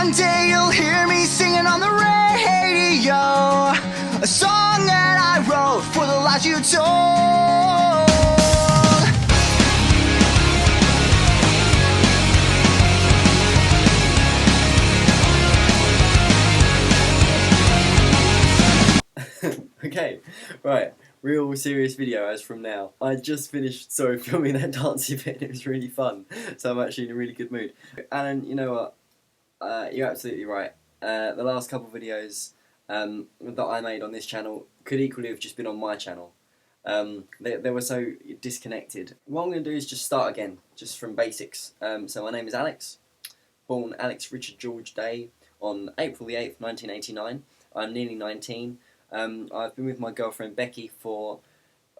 One day you'll hear me singing on the radio, a song that I wrote for the lies you told. Okay, right, real serious video as from now. I just finished, filming that dancey bit and it was really fun, so I'm actually in a really good mood. Alan, you know what, you're absolutely right. The last couple of videos that I made on this channel could equally have just been on my channel. They were so disconnected. What I'm going to do is just start again, just from basics. So my name is Alex, born Alex Richard George Day on April the 8th, 1989. I'm nearly 19. I've been with my girlfriend Becky for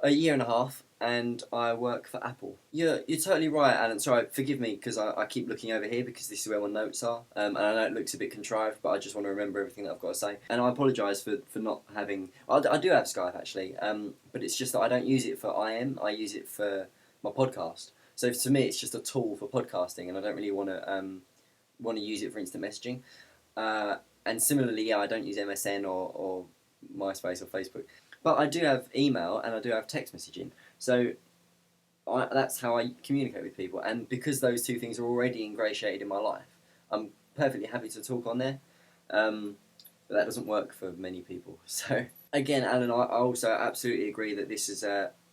a year and a half, and I work for Apple. You're totally right, Alan. Sorry, forgive me, because I keep looking over here because this is where my notes are, and I know it looks a bit contrived, but I just want to remember everything that I've got to say. And I apologise for not having... I do have Skype, actually, but it's just that I don't use it for IM, I use it for my podcast. So to me, it's just a tool for podcasting, and I don't really want to use it for instant messaging. And similarly, yeah, I don't use MSN or MySpace or Facebook, but I do have email and I do have text messaging, so that's how I communicate with people, and because those two things are already ingratiated in my life, I'm perfectly happy to talk on there, but that doesn't work for many people. So again, Alan, I also absolutely agree that this is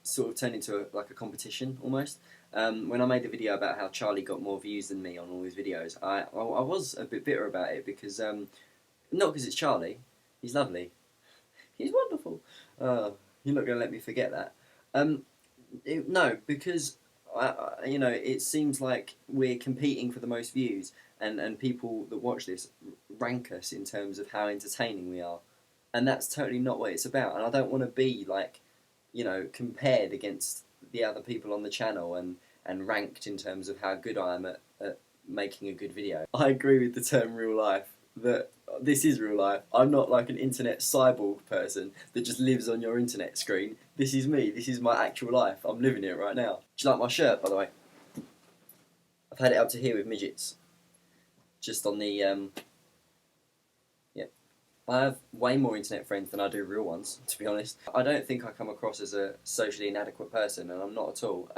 sort of turned into like a competition almost. When I made the video about how Charlie got more views than me on all his videos, I was a bit bitter about it, because not because it's Charlie, he's lovely. He's wonderful. You're not going to let me forget that. No, because you know, it seems like we're competing for the most views, and people that watch this rank us in terms of how entertaining we are, and that's totally not what it's about. And I don't want to be like, you know, compared against the other people on the channel and ranked in terms of how good I am at making a good video. I agree with the term real life. That this is real life. I'm not like an internet cyborg person that just lives on your internet screen. This is me. This is my actual life. I'm living it right now. Do you like my shirt, by the way? I've had it up to here with midgets. Just on the, yeah. I have way more internet friends than I do real ones, to be honest. I don't think I come across as a socially inadequate person, and I'm not at all.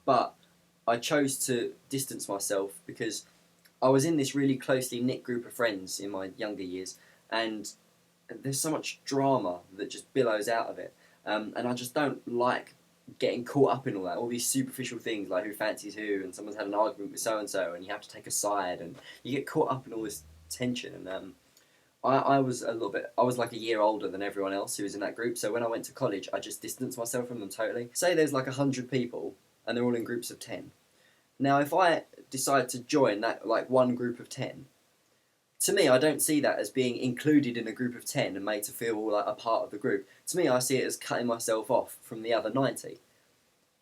But I chose to distance myself because I was in this really closely knit group of friends in my younger years, and there's so much drama that just billows out of it, and I just don't like getting caught up in all that, all these superficial things like who fancies who, and someone's had an argument with so-and-so, and you have to take a side, and you get caught up in all this tension, and I was like a year older than everyone else who was in that group, so when I went to college, I just distanced myself from them totally. Say there's like 100 people, and they're all in groups of 10. Now, if I decide to join that, like, one group of 10, to me, I don't see that as being included in a group of 10 and made to feel like a part of the group. To me, I see it as cutting myself off from the other 90.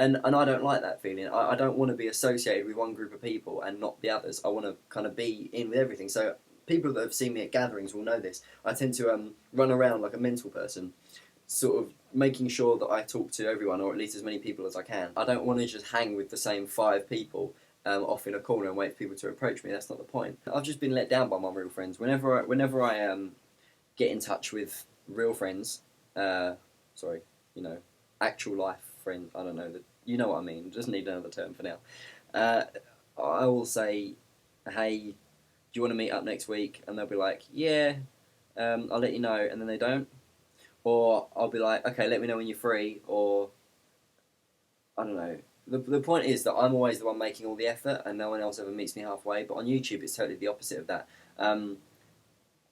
And I don't like that feeling. I don't want to be associated with one group of people and not the others. I want to kind of be in with everything. So people that have seen me at gatherings will know this. I tend to run around like a mental person, sort of making sure that I talk to everyone, or at least as many people as I can. I don't want to just hang with the same 5 people off in a corner and wait for people to approach me. That's not the point. I've just been let down by my real friends. Whenever I get in touch with real friends, sorry, you know, actual life friends, I don't know, you know what I mean, just need another term for now. I will say, hey, do you want to meet up next week? And they'll be like, yeah, I'll let you know, and then they don't. Or I'll be like, okay, let me know when you're free, or I don't know. The point is that I'm always the one making all the effort and no one else ever meets me halfway, but on YouTube it's totally the opposite of that. On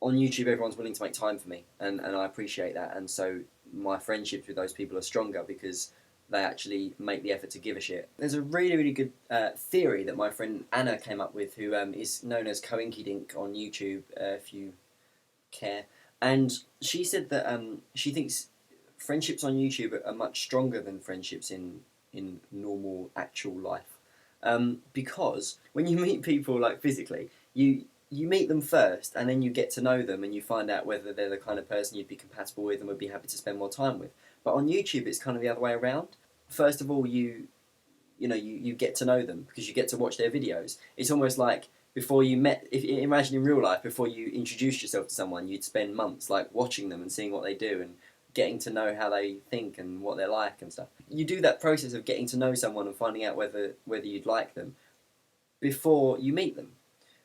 YouTube everyone's willing to make time for me, and I appreciate that, and so my friendships with those people are stronger because they actually make the effort to give a shit. There's a really, really good theory that my friend Anna came up with, who is known as Coinkydink on YouTube, if you care. And she said that she thinks friendships on YouTube are much stronger than friendships in normal, actual life. Because when you meet people, like, physically, you meet them first, and then you get to know them, and you find out whether they're the kind of person you'd be compatible with and would be happy to spend more time with. But on YouTube, it's kind of the other way around. First of all, you get to know them because you get to watch their videos. It's almost like before you met, if imagine in real life, before you introduced yourself to someone, you'd spend months like watching them and seeing what they do and getting to know how they think and what they're like and stuff. You do that process of getting to know someone and finding out whether you'd like them before you meet them.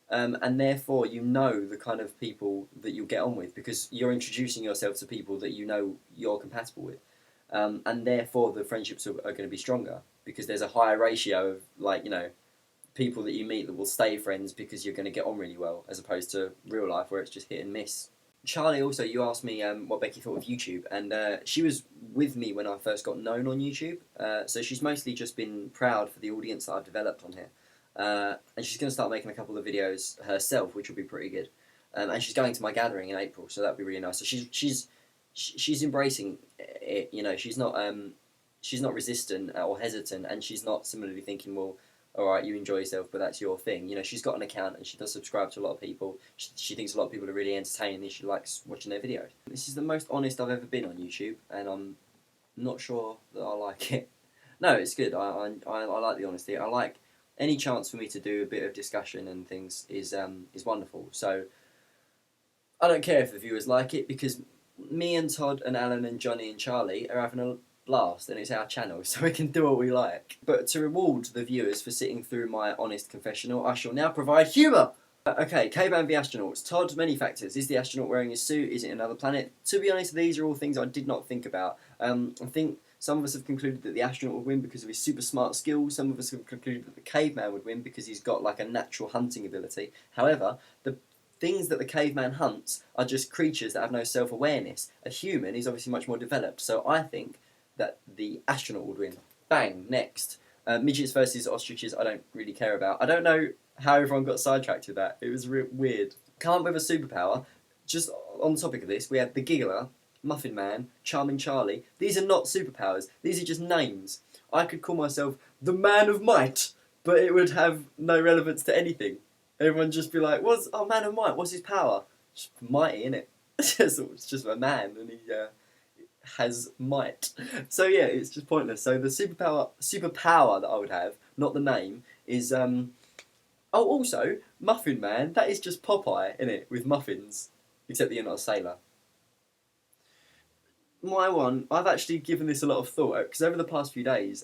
And therefore you know the kind of people that you'll get on with, because you're introducing yourself to people that you know you're compatible with. And therefore the friendships are going to be stronger, because there's a higher ratio of, like, you know, people that you meet that will stay friends because you're going to get on really well, as opposed to real life where it's just hit and miss. Charlie, also, you asked me what Becky thought of YouTube, and she was with me when I first got known on YouTube, so she's mostly just been proud for the audience that I've developed on here. And she's going to start making a couple of videos herself, which will be pretty good. And she's going to my gathering in April, so that'll be really nice. So she's embracing it. You know, she's not resistant or hesitant, and she's not similarly thinking, well, all right, you enjoy yourself, but that's your thing. You know, she's got an account and she does subscribe to a lot of people. She thinks a lot of people are really entertaining and she likes watching their videos. This is the most honest I've ever been on YouTube, and I'm not sure that I like it. No, it's good. I like the honesty. I like any chance for me to do a bit of discussion and things is wonderful. So I don't care if the viewers like it, because me and Todd and Alan and Johnny and Charlie are having a blast, and it's our channel, so we can do what we like. But to reward the viewers for sitting through my honest confessional, I shall now provide humour. Okay, Caveman v Astronauts. Todd, many factors. Is the astronaut wearing his suit? Is it another planet? To be honest, these are all things I did not think about. I think some of us have concluded that the astronaut would win because of his super smart skills. Some of us have concluded that the caveman would win because he's got like a natural hunting ability. However, the things that the caveman hunts are just creatures that have no self-awareness. A human is obviously much more developed, so I think that the astronaut would win. Bang, next. Midgets versus ostriches, I don't really care about. I don't know how everyone got sidetracked with that. It was weird. Come up with a superpower. Just on the topic of this, we had the Giggler, Muffin Man, Charming Charlie. These are not superpowers. These are just names. I could call myself the Man of Might, but it would have no relevance to anything. Everyone would just be like, Man of Might, what's his power? Just mighty, innit? It's just a man, and he has might. So yeah, it's just pointless. So the superpower that I would have, not the name, is also Muffin Man. That is just Popeye, innit, with muffins, except that you're not a sailor. My one, I've actually given this a lot of thought, because over the past few days,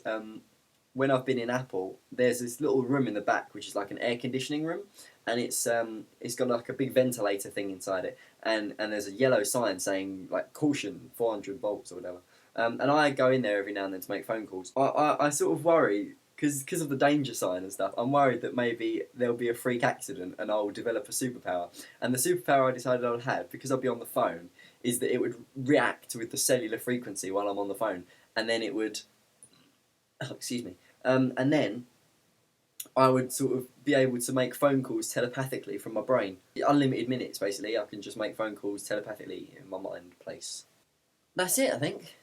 when I've been in Apple, there's this little room in the back which is like an air conditioning room, and it's got like a big ventilator thing inside it, and there's a yellow sign saying like caution 400 volts or whatever. And I go in there every now and then to make phone calls. I sort of worry, because of the danger sign and stuff, I'm worried that maybe there'll be a freak accident and I'll develop a superpower. And the superpower I decided I would have, because I'll be on the phone, is that it would react with the cellular frequency while I'm on the phone, and then it would... Oh, excuse me. And then I would sort of be able to make phone calls telepathically from my brain. Unlimited minutes, basically. I can just make phone calls telepathically in my mind place. That's it, I think.